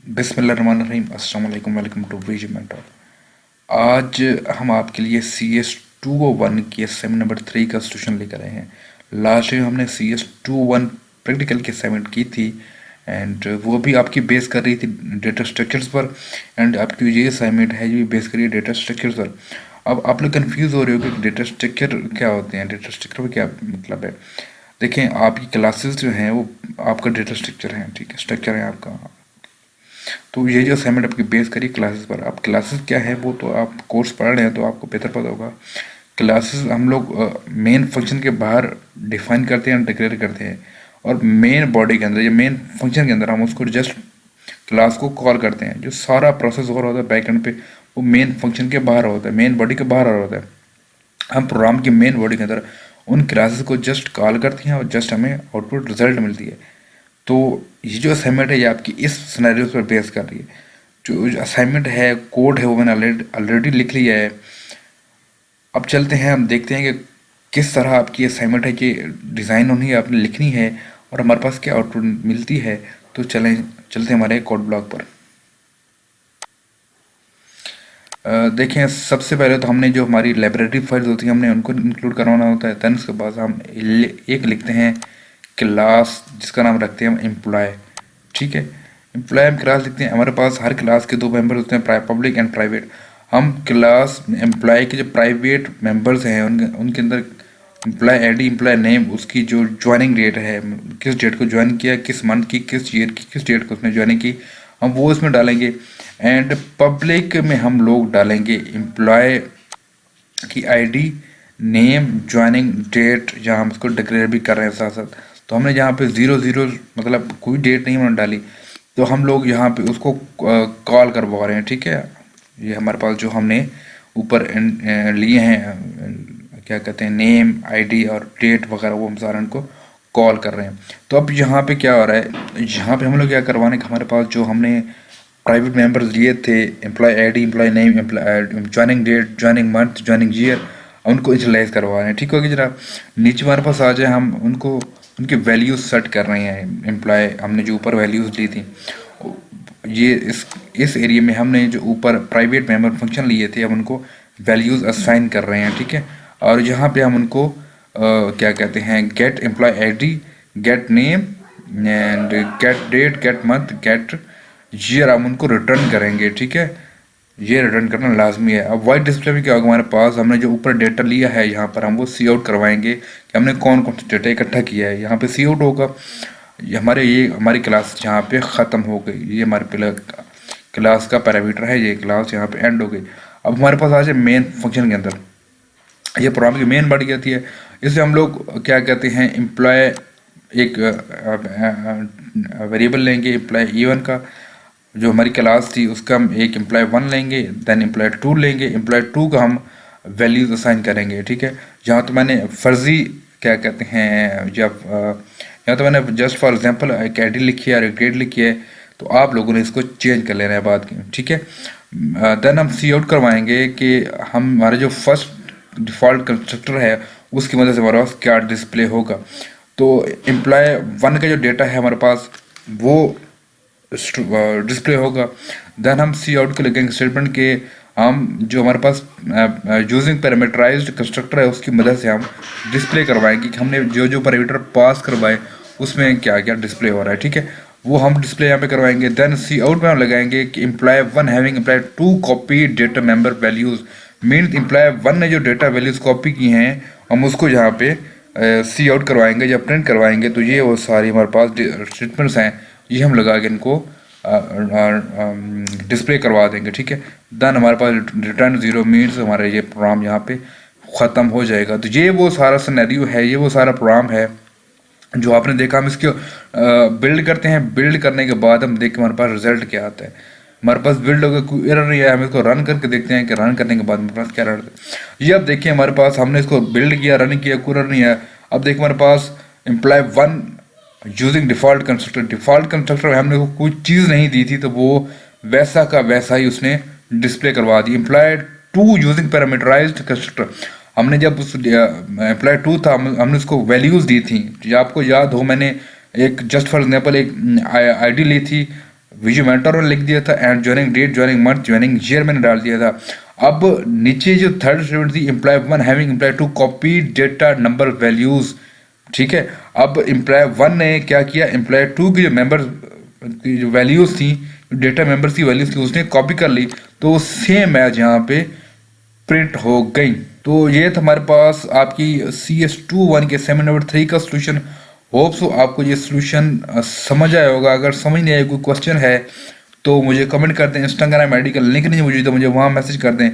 बिस्मिल्लाहिर्रहमानिर्रहीम। अस्सलाम वालेकुम, वेलकम टू वीजी मेंटर। आज हम आपके लिए CS 201 की असाइनमेंट नंबर 3 का सॉल्यूशन लेकर आए हैं। लास्ट टाइम हमने CS 201 प्रैक्टिकल की असाइनमेंट की थी एंड वो भी आपकी बेस कर रही थी डेटा स्ट्रक्चर्स पर। एंड आपकी ये असाइनमेंट है, ये भी बेस करिए डेटा स्ट्रक्चर्स पर। अब आप लोग कंफ्यूज हो रहे हो कि डेटा स्ट्रक्चर क्या होते हैं, डेटा स्ट्रक्चर का क्या मतलब है। देखें, आपकी क्लासेस जो हैं वो आपका डेटा स्ट्रक्चर है, ठीक है, स्ट्रक्चर है आपका। तो ये जो असाइनमेंट आपकी बेस करी क्लासेस पर। अब क्लासेस क्या है वो तो आप कोर्स पढ़ रहे हैं तो आपको बेहतर पता होगा। क्लासेस हम लोग मेन फंक्शन के बाहर डिफाइन करते हैं, डिक्लेयर करते हैं, और मेन बॉडी के अंदर या मेन फंक्शन के अंदर हम उसको जस्ट क्लास को कॉल करते हैं। जो सारा प्रोसेस हो रहा होता है बैक एंड पे, वो मेन फंक्शन के बाहर होता है, मेन बॉडी के बाहर होता है। हम प्रोग्राम की मेन बॉडी के अंदर उन क्लासेस को जस्ट कॉल करते हैं और जस्ट हमें आउटपुट रिजल्ट मिलती है। तो ये जो असाइनमेंट है ये आपकी इस सिनेरियो पर बेस कर रही है। जो असाइनमेंट है, कोड है, वो मैंने ऑलरेडी लिख लिया है। अब चलते हैं, हम देखते हैं कि किस तरह आपकी असाइनमेंट है कि डिज़ाइन होनी है, आपने लिखनी है और हमारे पास क्या आउटपुट मिलती है। तो चलते हैं हमारे कोड ब्लॉक पर। देखें, सबसे पहले तो हमने जो हमारी लाइब्रेरी फाइल्स होती हैं हमने उनको इंक्लूड करवाना होता है। दैन उसके बाद हम एक लिखते हैं क्लास जिसका नाम रखते हैं हम एम्प्लॉय, ठीक है। एम्प्लॉय हम क्लास लिखते हैं। हमारे पास हर क्लास के दो मेंबर होते हैं, पब्लिक एंड प्राइवेट। हम क्लास एम्प्लॉय के जो प्राइवेट मेंबर्स हैं उनके अंदर एम्प्लॉय आईडी, एम्प्लॉय नेम, उसकी जो ज्वाइनिंग डेट है, किस डेट को ज्वाइन किया, किस मंथ की, किस ईयर की, किस डेट को उसने ज्वाइनिंग की, हम वो इसमें डालेंगे। एंड पब्लिक में हम लोग डालेंगे एम्प्लॉय की आईडी, नेम, ज्वाइनिंग डेट, जहाँ हम उसको डिक्लेयर भी कर रहे हैं साथ साथ। तो हमने यहाँ पे 00 मतलब कोई डेट नहीं हमने डाली, तो हम लोग यहाँ पे उसको कॉल करवा रहे हैं, ठीक है। ये हमारे पास जो हमने ऊपर लिए हैं, क्या कहते हैं, नेम, आईडी और डेट वगैरह, वो हम सारा इनको कॉल कर रहे हैं। तो अब यहाँ पे क्या हो रहा है, यहाँ पे हम लोग क्या करवाने का, हमारे पास जो हमने प्राइवेट मेंबर्स लिए थे, employee ID, employee name, joining date, joining month, joining year, उनको इनिशियलाइज करवा रहे हैं, ठीक होगी जरा। नीचे हमारे पास आ जाए, हम उनको उनकी वैल्यूज सेट कर रहे हैं। एम्प्लॉय हमने जो ऊपर वैल्यूज ली थी, ये इस एरिया में हमने जो ऊपर प्राइवेट मेंबर फंक्शन लिए थे, अब उनको वैल्यूज असाइन कर रहे हैं, ठीक है। और यहाँ पे हम उनको क्या कहते हैं, get employee ID, get name and get date, get month, get year, हम उनको रिटर्न करेंगे, ठीक है। ये रिटर्न करना लाजमी है। अब वाइट डिस्प्ले में क्या होगा, हमारे पास हमने जो ऊपर डेटा लिया है यहाँ पर हम वो सी आउट करवाएंगे कि हमने कौन कौन सा डेटा इकट्ठा किया है। यहाँ पे सी आउट होगा, ये हमारी क्लास जहाँ पे ख़त्म हो गई, ये हमारे क्लास का पैरामीटर है, ये क्लास यहाँ पे एंड हो गई। अब हमारे पास आ जाए मेन फंक्शन के अंदर, ये प्रोग्राम की मेन बॉडी आती है। इसमें हम लोग क्या कहते हैं, एम्प्लॉय एक वेरिएबल लेंगे एम्प्लॉय E1 का, जो हमारी क्लास थी उसका हम एक एम्प्लॉय 1 लेंगे, देन एम्प्लॉय 2 लेंगे, एम्प्लॉय 2 का हम वैल्यूज असाइन करेंगे, ठीक है। जहाँ तो मैंने फर्जी क्या कहते हैं, जब यहाँ तो मैंने जस्ट फॉर एग्जांपल एक आईडी लिखी है और एक ग्रेड लिखी है, तो आप लोगों ने इसको चेंज कर लेना है बाद की, ठीक है। देन हम सी आउट करवाएंगे कि हम हमारे जो फर्स्ट डिफ़ॉल्ट कंस्ट्रक्टर है उसकी मदद से हमारे पास क्या डिस्प्ले होगा। तो एम्प्लॉय 1 का जो डेटा है हमारे पास वो डिस्प्ले होगा। देन हम सी आउट के लगेंगे स्टेटमेंट के, हम जो हमारे पास यूजिंग पैरामीटराइज्ड कंस्ट्रक्टर है उसकी मदद से हम डिस्प्ले करवाएंगे कि हमने जो जो पैरामीटर पास करवाए उसमें क्या क्या डिस्प्ले हो रहा है, ठीक है। वो हम डिस्प्ले यहाँ पे करवाएंगे। देन सी आउट में हम लगाएंगे कि employee 1 having employee 2 copy data member values, mean employee 1 ने जो डेटा वैल्यूज कॉपी की हैं हम उसको यहाँ पे सी आउट करवाएंगे या प्रिंट करवाएंगे। तो ये वो सारी हमारे पास स्टेटमेंट्स हैं, ये हम लगा के इनको डिस्प्ले करवा देंगे, ठीक है। देन हमारे पास रिटर्न 0 मीन्स हमारा ये प्रोग्राम यहाँ पे ख़त्म हो जाएगा। तो ये वो सारा सिनेरियो है, ये वो सारा प्रोग्राम है जो आपने देखा। हम इसको बिल्ड करते हैं, बिल्ड करने के बाद हम देखते हमारे पास रिजल्ट क्या आता है। हमारे पास बिल्ड होगा, कोई एरर नहीं है, हम इसको रन करके देखते हैं कि रन करने के बाद हमारे पास क्या एरर है। ये अब देखिए, हमारे पास हमने इसको बिल्ड किया, रन किया, कोई एरर नहीं है। अब देखिए हमारे पास एम्प्लॉय 1 यूजिंग डिफ़ॉल्ट कंस्ट्रक्टर हमने को कोई चीज़ नहीं दी थी, तो वो वैसा का वैसा ही उसने डिस्प्ले करवा दी। एम्प्लॉय 2 यूजिंग पैरामीटराइज्ड कंस्ट्रक्टर, हमने जब उस एम्प्लॉय 2 था हमने उसको वैल्यूज़ दी थी। जो आपको याद हो, मैंने एक जस्ट फॉर एग्जांपल एक आईडी ली थी विजय मेंटर लिख दिया था, and joining date, joining month, joining year मैंने डाल दिया था। अब नीचे जो थर्ड स्टेटमेंट थी, employee one having employee two copy data number values, ठीक है। अब एम्प्लॉय वन ने क्या किया, एम्प्लॉय टू की जो मेंबर की जो वैल्यूज थी, डेटा मेंबर्स की वैल्यूज थी, उसने कॉपी कर ली, तो सेम एज यहाँ पे प्रिंट हो गई। तो ये था हमारे पास आपकी CS21 के सेवन नंबर 3 का सोल्यूशन। होप सो आपको ये सोल्यूशन समझ आया होगा। अगर समझ नहीं आया, कोई क्वेश्चन है तो मुझे कमेंट कर दें। इंस्टाग्राम आईडी का लिंक नहीं मुझे, तो मुझे वहाँ मैसेज कर दें।